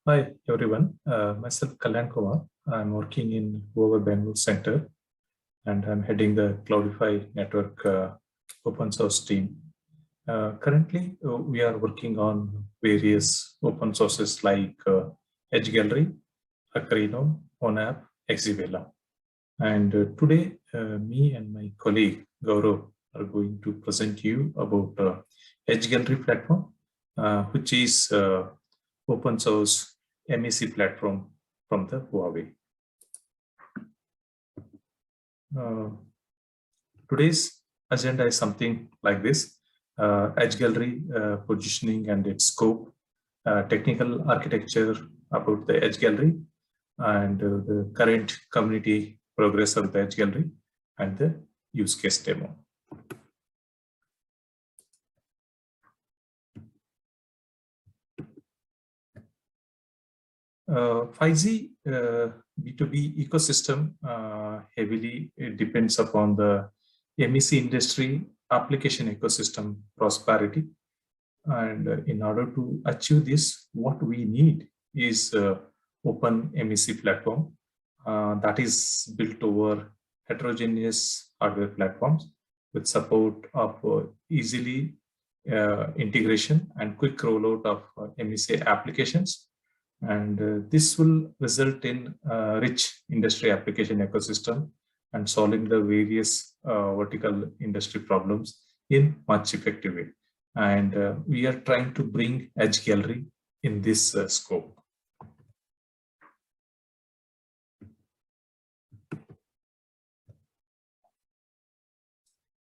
Hi everyone, myself Kalyan Kumar. I'm working in Huawei Bangalore Center and I'm heading the Cloudify network open source team. Currently, we are working on various open sources like Edge Gallery, Acrino, ONAP, Exivela. And today, me and my colleague Gaurav are going to present you about Edge Gallery platform, which is open source MEC platform from the Huawei. Uh, Today's agenda is something like this: Edge Gallery positioning and its scope, technical architecture about the Edge Gallery, and the current community progress of the Edge Gallery, and the use case demo. 5G B2B ecosystem heavily depends upon the MEC industry application ecosystem prosperity. And in order to achieve this, what we need is open MEC platform that is built over heterogeneous hardware platforms with support of easily integration and quick rollout of MEC applications. And this will result in rich industry application ecosystem and solving the various vertical industry problems in much effective way. And we are trying to bring Edge Gallery in this scope.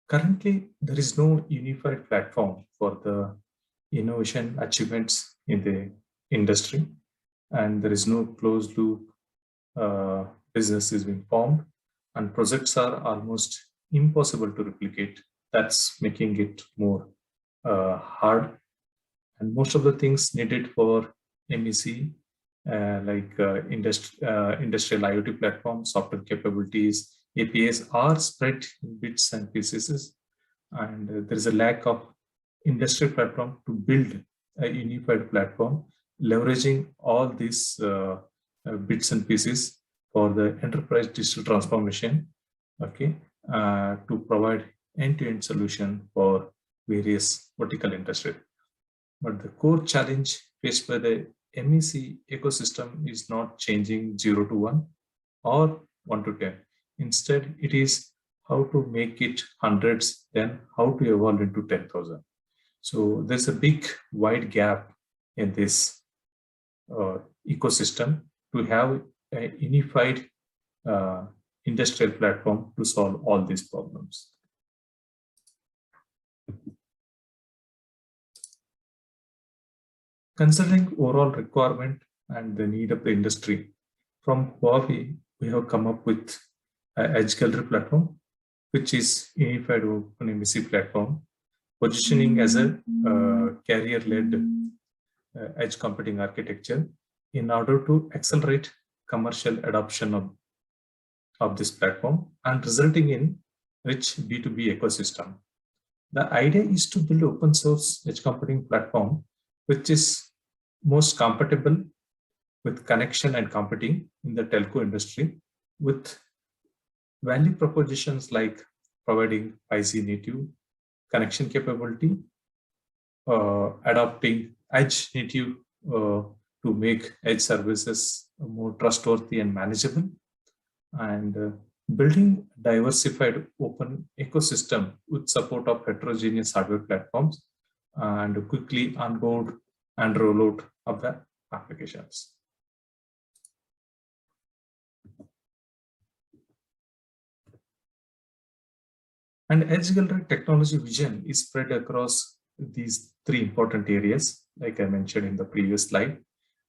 Currently, there is no unified platform for the innovation achievements in the industry, and there is no closed loop business is being formed, and projects are almost impossible to replicate. That's making it more hard. And most of the things needed for MEC, like industrial IoT platforms, software capabilities, APIs, are spread in bits and pieces, and there is a lack of industrial platform to build a unified platform, leveraging all these bits and pieces for the enterprise digital transformation, okay, to provide end-to-end solution for various vertical industry. But the core challenge faced by the MEC ecosystem is not changing 0 to 1 or 1 to 10. Instead, it is how to make it hundreds, then how to evolve into 10,000. So there's a big wide gap in this ecosystem to have a unified industrial platform to solve all these problems. Considering overall requirement and the need of the industry, from Huawei, we have come up with an Edge Gallery platform, which is unified open MEC platform, positioning as a carrier-led edge computing architecture in order to accelerate commercial adoption of this platform and resulting in rich B2B ecosystem. The idea is to build open source edge computing platform which is most compatible with connection and computing in the telco industry, with value propositions like providing 5G native connection capability, adopting edge native to make edge services more trustworthy and manageable, and building diversified open ecosystem with support of heterogeneous hardware platforms and quickly onboard and roll out of the applications. And Edge Gallery technology vision is spread across these three important areas, like I mentioned in the previous slide: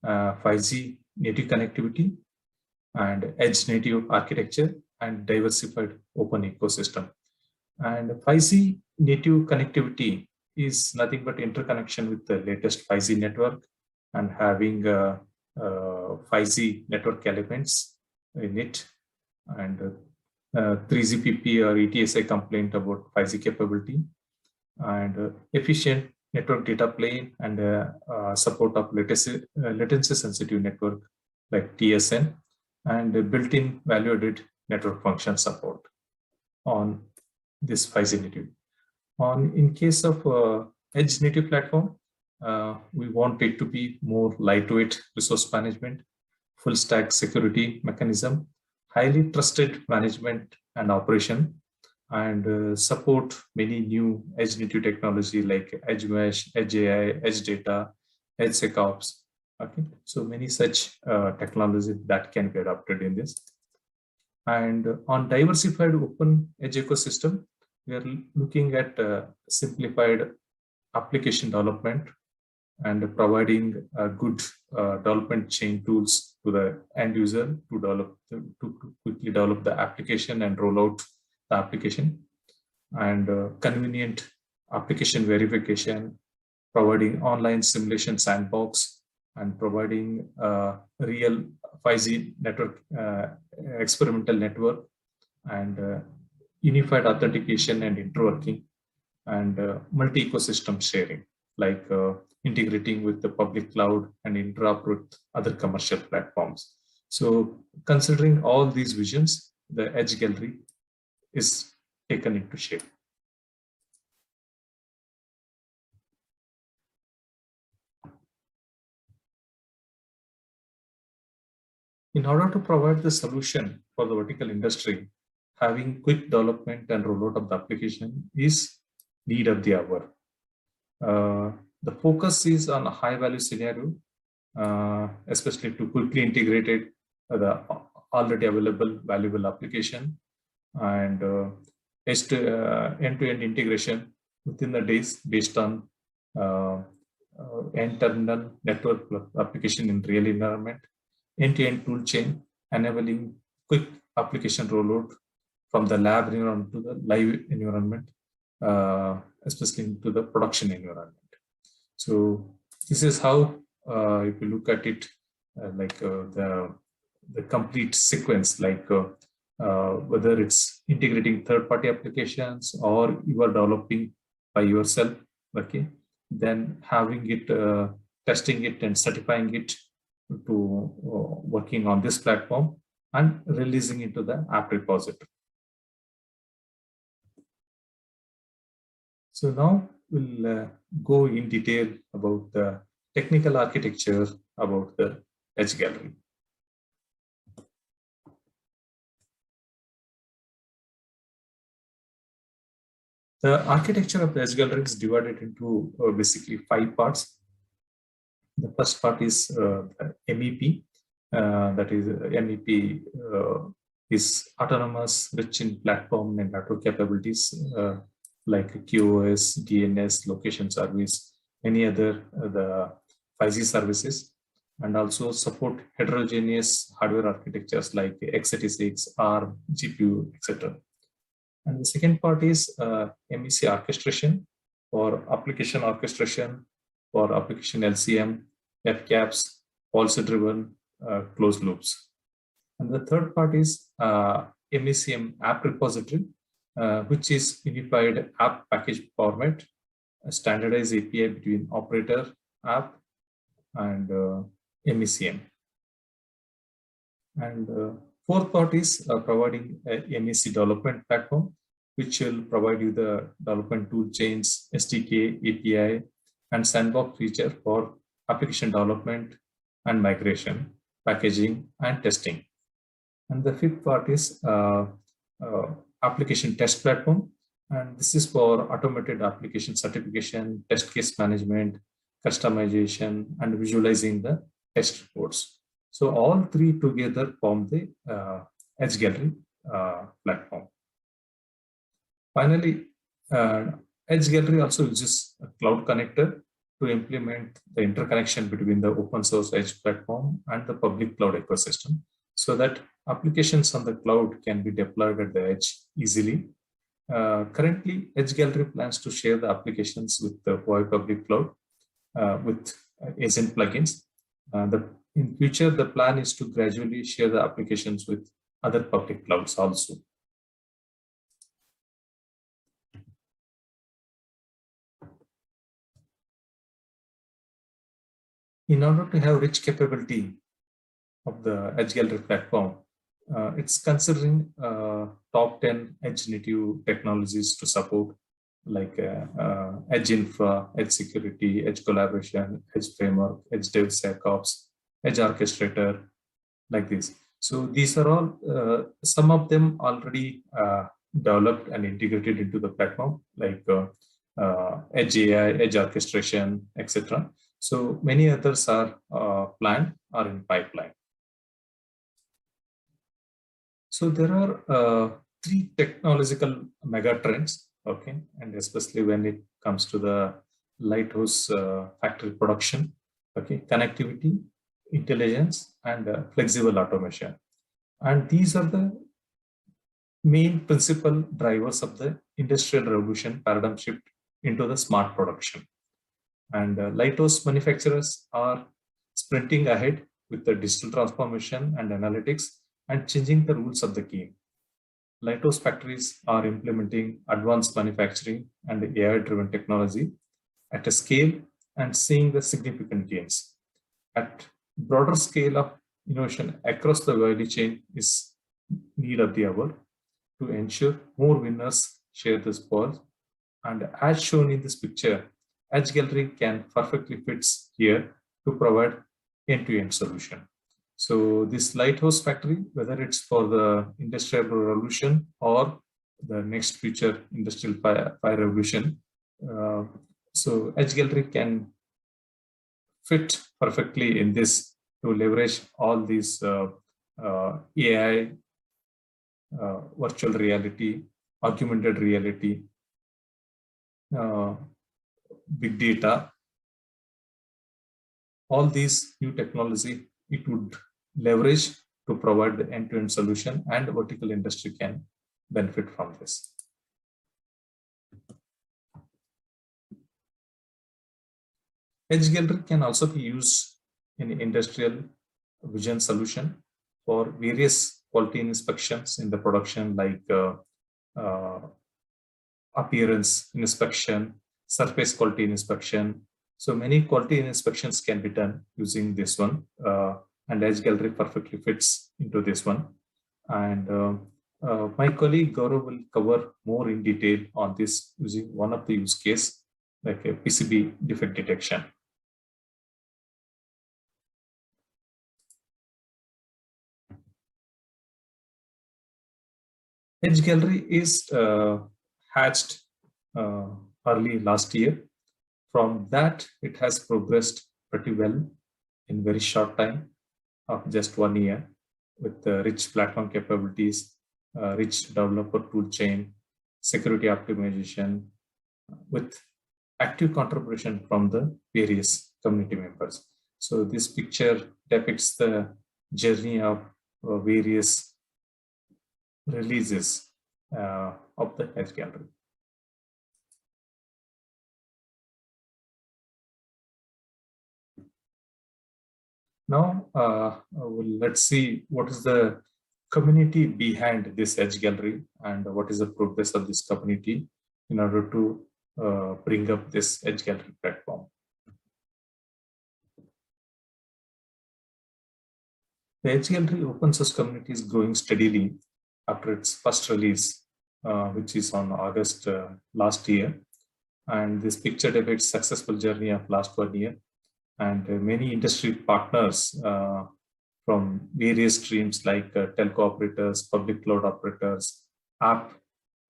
5G native connectivity, and edge native architecture, and diversified open ecosystem. And 5G native connectivity is nothing but interconnection with the latest 5G network and having 5G network elements in it, and 3GPP or ETSI complaint about 5G capability, and efficient network data plane, and support of latency sensitive network like TSN, and built-in value-added network function support on this 5G native. In case of edge native platform, we want it to be more lightweight resource management, full stack security mechanism, highly trusted management and operation, and support many new edge native technology like edge mesh, edge AI, edge data, edge SecOps. Okay, so many such technologies that can be adopted in this. And on diversified open edge ecosystem, we are looking at simplified application development and providing good development chain tools to the end user to quickly develop the application and roll out the application, and convenient application verification, providing online simulation sandbox, and providing real 5G network, experimental network, and unified authentication and interworking, and multi-ecosystem sharing, like integrating with the public cloud and interop with other commercial platforms. So considering all these visions, the Edge Gallery is taken into shape. In order to provide the solution for the vertical industry, having quick development and rollout of the application is need of the hour. The focus is on a high value scenario, especially to quickly integrate it the already available valuable application, and end-to-end integration within the days based on internal network application in real environment, end-to-end tool chain, enabling quick application rollout from the lab environment to the live environment, especially into the production environment. So this is how, if you look at it, like the complete sequence, like whether it's integrating third-party applications or you are developing by yourself, okay, then having it, testing it and certifying it to working on this platform and releasing into the app repository. So now we'll go in detail about the technical architecture about the Edge Gallery. The architecture of the Edge Gallery is divided into basically 5 parts. The first part is MEP. That is MEP is autonomous, rich in platform and network capabilities like QoS, DNS, location service, any other the 5G services, and also support heterogeneous hardware architectures like x86, ARM, GPU, etc. And the second part is MEC orchestration for application orchestration, for application LCM, FCAPS, policy-driven closed loops. And the third part is MECM app repository, which is unified app package format, a standardized API between operator, app, and MECM. And fourth part is providing a MEC development platform, which will provide you the development tool chains, SDK, API, and sandbox feature for application development and migration, packaging, and testing. And the fifth part is application test platform, and this is for automated application certification, test case management, customization, and visualizing the test reports. So all three together form the Edge Gallery platform. Finally, Edge Gallery also uses a cloud connector to implement the interconnection between the open source Edge platform and the public cloud ecosystem, so that applications on the cloud can be deployed at the edge easily. Currently, Edge Gallery plans to share the applications with the Huawei Public Cloud with agent plugins. In future, the plan is to gradually share the applications with other public clouds also. In order to have rich capability of the Edge Gallery platform, it's considering top 10 edge native technologies to support, like edge infra, edge security, edge collaboration, edge framework, edge DevSecOps, edge orchestrator, like this. So these are all, some of them already developed and integrated into the platform, like edge AI, edge orchestration, etc. So many others are planned or in pipeline. So there are three technological mega trends, okay, and especially when it comes to the lighthouse factory production, okay, connectivity, intelligence, and flexible automation. And these are the main principal drivers of the industrial revolution paradigm shift into the smart production. And lighthouse manufacturers are sprinting ahead with the digital transformation and analytics and changing the rules of the game. Lighthouse factories are implementing advanced manufacturing and AI-driven technology at a scale and seeing the significant gains. At broader scale of innovation across the value chain is need of the hour to ensure more winners share the spoils. And as shown in this picture, Edge Gallery can perfectly fits here to provide end-to-end solution. So this lighthouse factory, whether it's for the industrial revolution or the next future industrial fire revolution, so Edge Gallery can fit perfectly in this to leverage all these AI, virtual reality, augmented reality, big data, all these new technology, it would leverage to provide the end-to-end solution, and vertical industry can benefit from this. Edge Gallery can also be used in industrial vision solution for various quality inspections in the production, like appearance inspection, surface quality inspection. So many quality inspections can be done using this one, and Edge Gallery perfectly fits into this one. And my colleague Gaurav will cover more in detail on this using one of the use case, like a PCB defect detection. Edge Gallery is hatched early last year. From that, it has progressed pretty well in very short time of just 1 year, with rich platform capabilities, rich developer tool chain, security optimization, with active contribution from the various community members. So this picture depicts the journey of various releases of the Edge Gallery. Now, let's see what is the community behind this Edge Gallery and what is the progress of this community in order to bring up this Edge Gallery platform. The Edge Gallery open source community is growing steadily after its first release, which is on August last year. And this picture depicts successful journey of last 1 year. And many industry partners from various streams, like telco operators, public cloud operators, app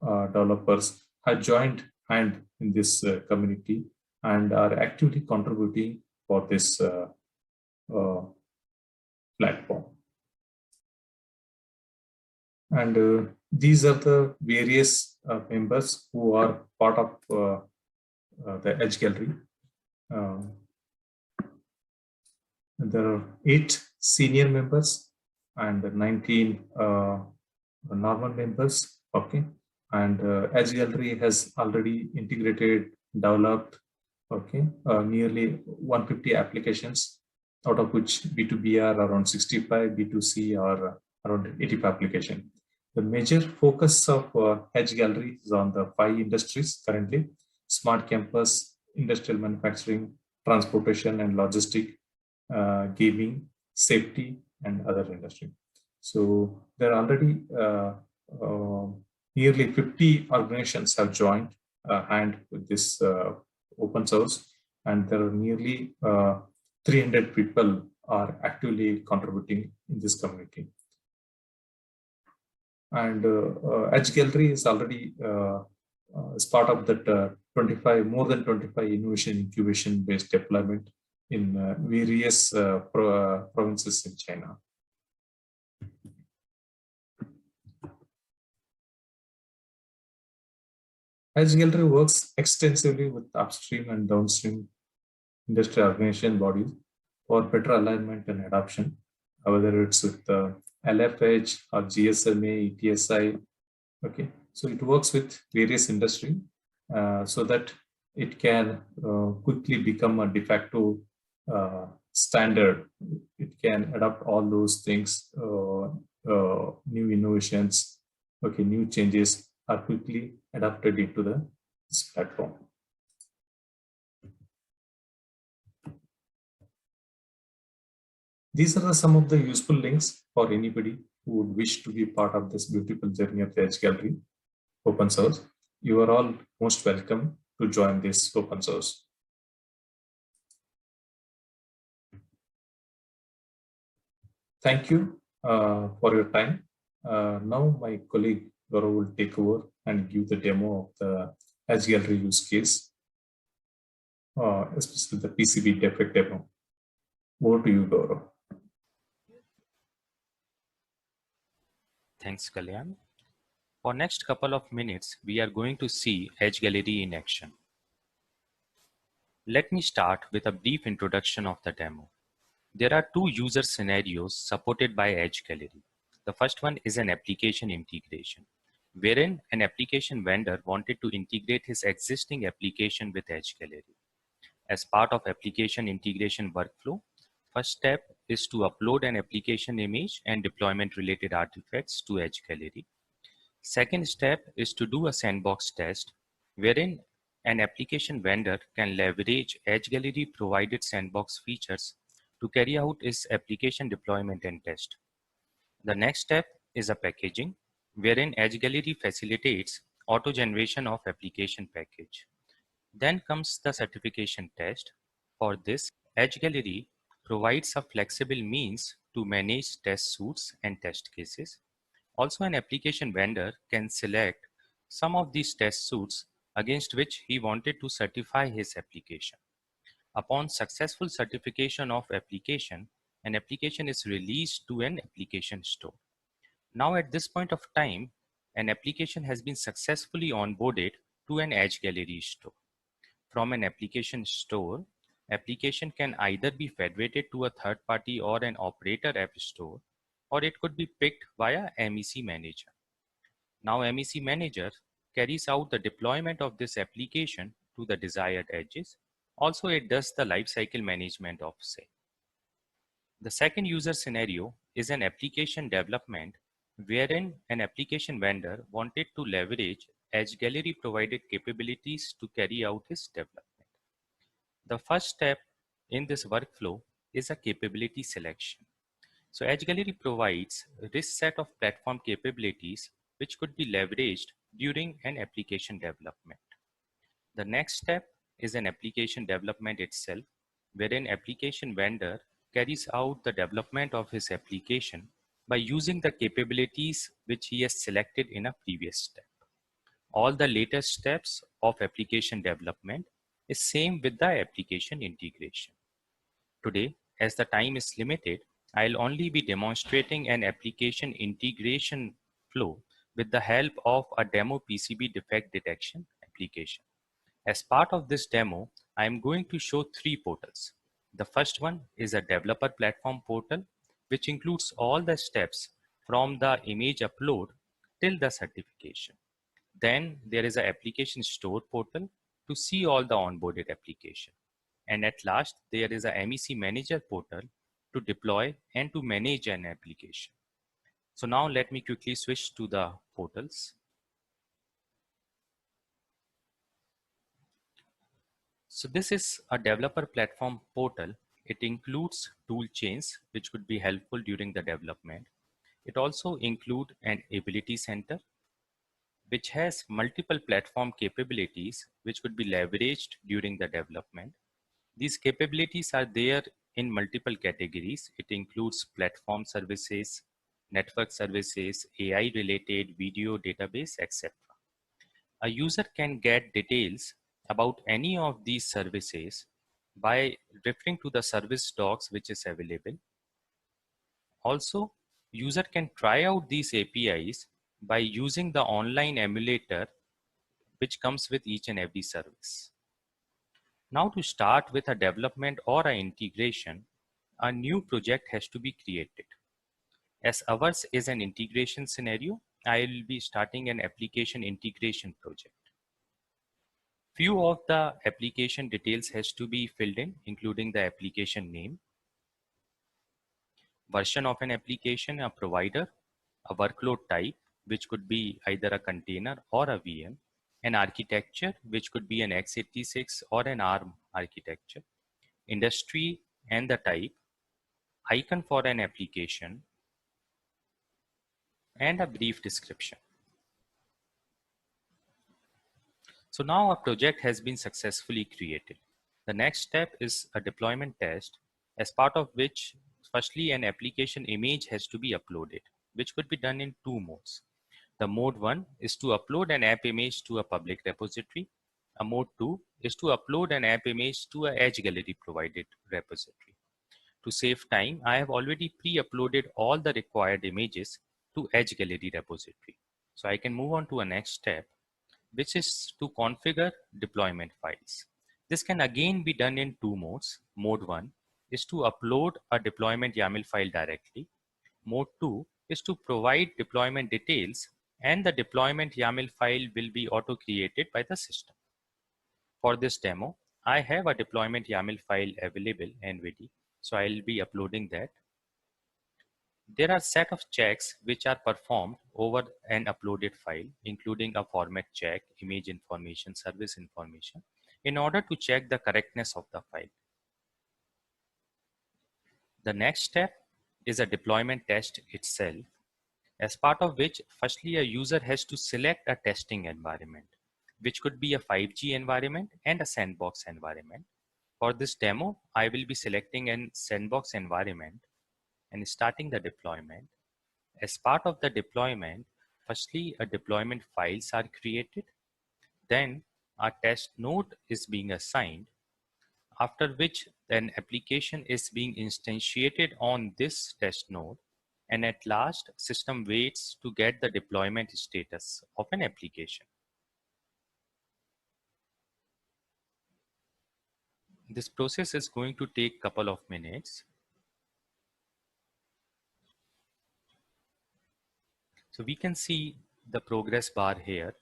developers have joined hand in this community and are actively contributing for this platform. And these are the various members who are part of the Edge Gallery. There are 8 senior members and 19 normal members. Okay, and Edge Gallery has already integrated, developed, okay, nearly 150 applications, out of which B2B are around 65, B2C are around 85 applications. The major focus of Edge Gallery is on the 5 industries currently: smart campus, industrial manufacturing, transportation and logistics, gaming, safety, and other industry. So there are already uh, nearly 50 organizations have joined hand with this open source, and there are nearly 300 people are actively contributing in this community. And Edge Gallery is already as part of that 25, more than 25 innovation incubation based deployment in various provinces in China. Edge Gallery works extensively with upstream and downstream industry organization bodies for better alignment and adoption, whether it's with LFH or GSMA, ETSI. Okay, so it works with various industry so that it can quickly become a de facto standard. It can adopt all those things, new innovations, okay, new changes are quickly adapted into this platform. These are some of the useful links for anybody who would wish to be part of this beautiful journey of the Edge Gallery open source. You are all most welcome to join this open source. Thank you for your time. Now my colleague Gaurav will take over and give the demo of the Edge Gallery use case, especially the PCB defect demo. Over to you, Gaurav. Thanks, Kalyan. For next couple of minutes, we are going to see Edge Gallery in action. Let me start with a brief introduction of the demo. There are two user scenarios supported by Edge Gallery. The first one is an application integration, wherein an application vendor wanted to integrate his existing application with Edge Gallery. As part of application integration workflow, first step is to upload an application image and deployment related artifacts to Edge Gallery. Second step is to do a sandbox test, wherein an application vendor can leverage Edge Gallery provided sandbox features to carry out its application deployment and test. The next step is a packaging, wherein Edge Gallery facilitates auto-generation of application package. Then comes the certification test. For this, Edge Gallery provides a flexible means to manage test suites and test cases. Also, an application vendor can select some of these test suites against which he wanted to certify his application. Upon successful certification of application, an application is released to an application store. Now at this point of time, an application has been successfully onboarded to an Edge Gallery store. From an application store, application can either be federated to a third party or an operator app store, or it could be picked via MEC Manager. Now MEC Manager carries out the deployment of this application to the desired edges. Also, it does the lifecycle management of same. The second user scenario is an application development wherein an application vendor wanted to leverage Edge Gallery provided capabilities to carry out his development. The first step in this workflow is a capability selection. So Edge Gallery provides this set of platform capabilities which could be leveraged during an application development. The next step is an application development itself, wherein application vendor carries out the development of his application by using the capabilities which he has selected in a previous step. All the later steps of application development is same with the application integration. Today, as the time is limited, I'll only be demonstrating an application integration flow with the help of a demo PCB defect detection application. As part of this demo, I am going to show three portals. The first one is a developer platform portal, which includes all the steps from the image upload till the certification. Then there is an application store portal to see all the onboarded application. And at last, there is a MEC Manager portal to deploy and to manage an application. So now let me quickly switch to the portals. So this is a developer platform portal It includes tool chains, which could be helpful during the development. It also includes an ability center, which has multiple platform capabilities, which could be leveraged during the development. These capabilities are there in multiple categories. It includes platform services, network services, AI related video database, etc. A user can get details about any of these services by referring to the service docs which is available. Also, user can try out these APIs by using the online emulator which comes with each and every service. Now to start with a development or an integration, a new project has to be created. As ours is an integration scenario, I will be starting an application integration project. Few of the application details has to be filled in, including the application name, version of an application, a provider, a workload type, which could be either a container or a VM, an architecture, which could be an x86 or an ARM architecture, industry and the type, icon for an application, and a brief description. So now a project has been successfully created. The next step is a deployment test, as part of which firstly an application image has to be uploaded, which could be done in two modes. The mode 1 is to upload an app image to a public repository. A mode 2 is to upload an app image to a Edge Gallery provided repository. To save time, I have already pre-uploaded all the required images to Edge Gallery repository. So I can move on to a next step, which is to configure deployment files. This can again be done in two modes. Mode 1 is to upload a deployment YAML file directly. Mode 2 is to provide deployment details, and the deployment YAML file will be auto-created by the system. For this demo, I have a deployment YAML file available and ready, so I'll be uploading that. There are set of checks which are performed over an uploaded file, including a format check, image information, service information, in order to check the correctness of the file. The next step is a deployment test itself, as part of which firstly a user has to select a testing environment, which could be a 5G environment and a sandbox environment. For this demo, I will be selecting a sandbox environment and starting the deployment. As part of the deployment, firstly a deployment files are created, then a test node is being assigned, after which an application is being instantiated on this test node, and at last system waits to get the deployment status of an application. This process is going to take a couple of minutes. So we can see the progress bar here.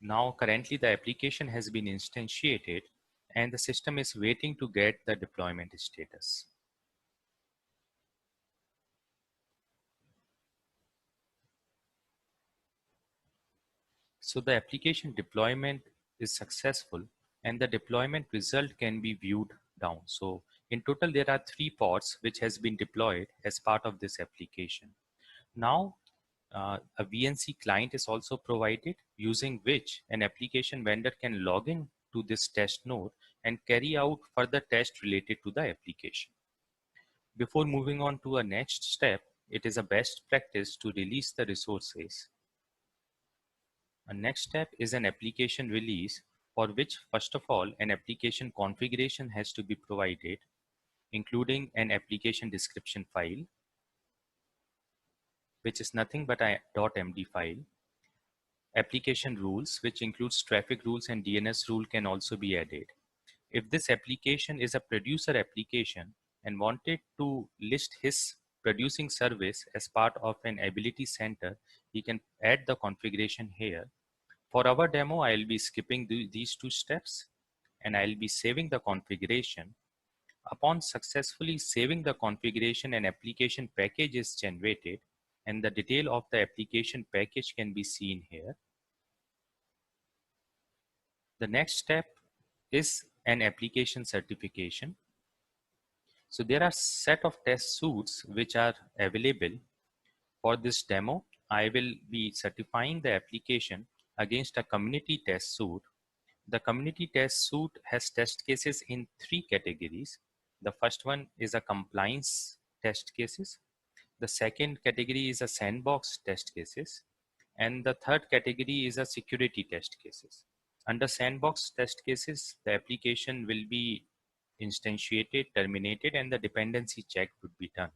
Now currently the application has been instantiated and the system is waiting to get the deployment status. So the application deployment is successful and the deployment result can be viewed down. So in total, there are 3 pods which has been deployed as part of this application. Now a VNC client is also provided, using which an application vendor can log in to this test node and carry out further tests related to the application. Before moving on to a next step, it is a best practice to release the resources. A next step is an application release, for which first of all an application configuration has to be provided, including an application description file, which is nothing but a .md file. Application rules, which includes traffic rules and DNS rule, can also be added. If this application is a producer application and wanted to list his producing service as part of an ability center, he can add the configuration here. For our demo, I'll be skipping these 2 steps and I'll be saving the configuration. Upon successfully saving the configuration, an application package is generated and the detail of the application package can be seen here. The next step is an application certification. So there are set of test suits which are available for this demo. I will be certifying the application against a community test suite. The community test suite has test cases in three categories. The first one is a compliance test cases. The second category is a sandbox test cases. And the third category is a security test cases. Under sandbox test cases, the application will be instantiated, terminated, and the dependency check would be done.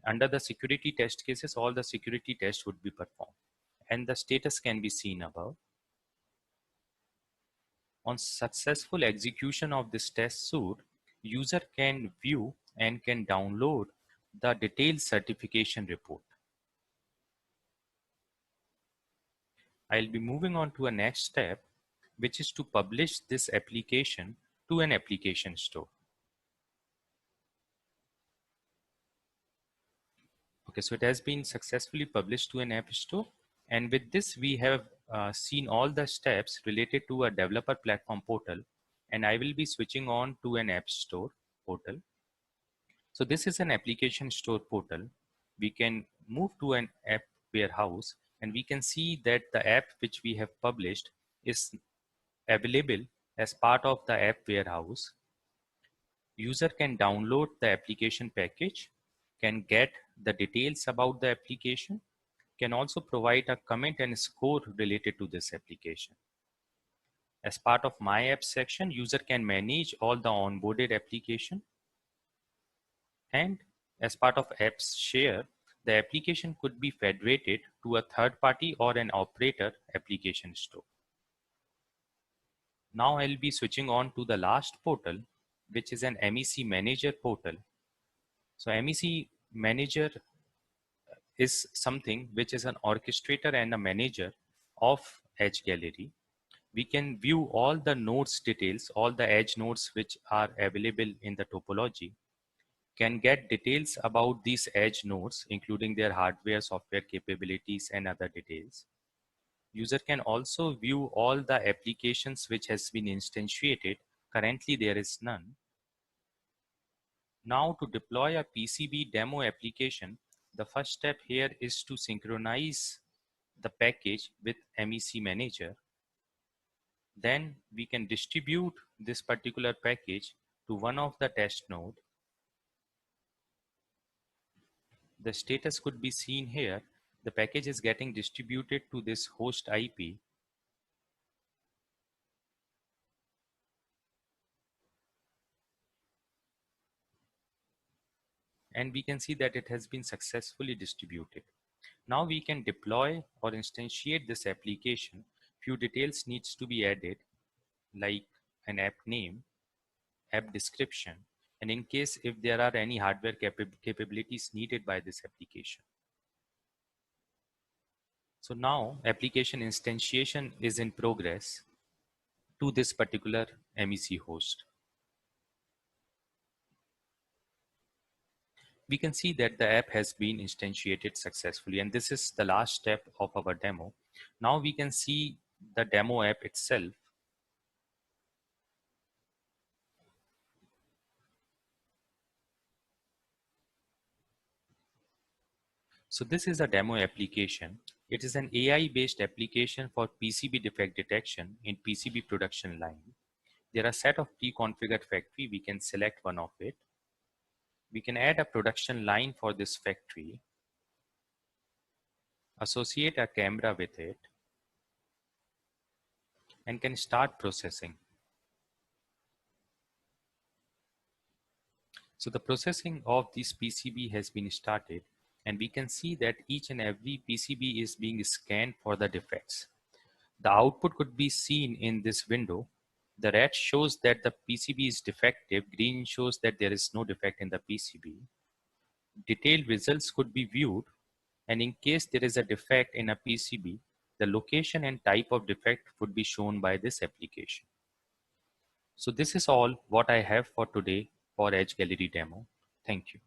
Under the security test cases, all the security tests would be performed, and the status can be seen above. On successful execution of this test suite, user can view and can download the detailed certification report. I'll be moving on to a next step, which is to publish this application to an application store. Okay, so it has been successfully published to an app store. And with this, we have seen all the steps related to a developer platform portal. And I will be switching on to an app store portal. So this is an application store portal. We can move to an app warehouse, and we can see that the app which we have published is available as part of the app warehouse. User can download the application package, can get the details about the application, can also provide a comment and score related to this application. As part of My Apps section, user can manage all the onboarded application. And as part of Apps Share, the application could be federated to a third party or an operator application store. Now I'll be switching on to the last portal, which is an MEC Manager portal. So MEC Manager is something which is an orchestrator and a manager of Edge Gallery. We can view all the nodes details, all the edge nodes which are available in the topology, can get details about these edge nodes, including their hardware, software capabilities, and other details. User can also view all the applications which has been instantiated. Currently, there is none. Now to deploy a PCB demo application, the first step here is to synchronize the package with MEC Manager. Then we can distribute this particular package to one of the test node. The status could be seen here. The package is getting distributed to this host IP. And we can see that it has been successfully distributed. Now we can deploy or instantiate this application. Few details needs to be added, like an app name, app description, and in case if there are any hardware capabilities needed by this application. So now application instantiation is in progress to this particular MEC host. We can see that the app has been instantiated successfully, and this is the last step of our demo. Now we can see the demo app itself. So this is a demo application. It is an AI-based application for PCB defect detection in PCB production line. There are a set of pre-configured factory. We can select one of it. We can add a production line for this factory, associate a camera with it, and can start processing. So the processing of this PCB has been started, and we can see that each and every PCB is being scanned for the defects. The output could be seen in this window. The red shows that the PCB is defective. Green shows that there is no defect in the PCB. Detailed results could be viewed, and in case there is a defect in a PCB, the location and type of defect would be shown by this application. So this is all what I have for today for Edge Gallery demo. Thank you.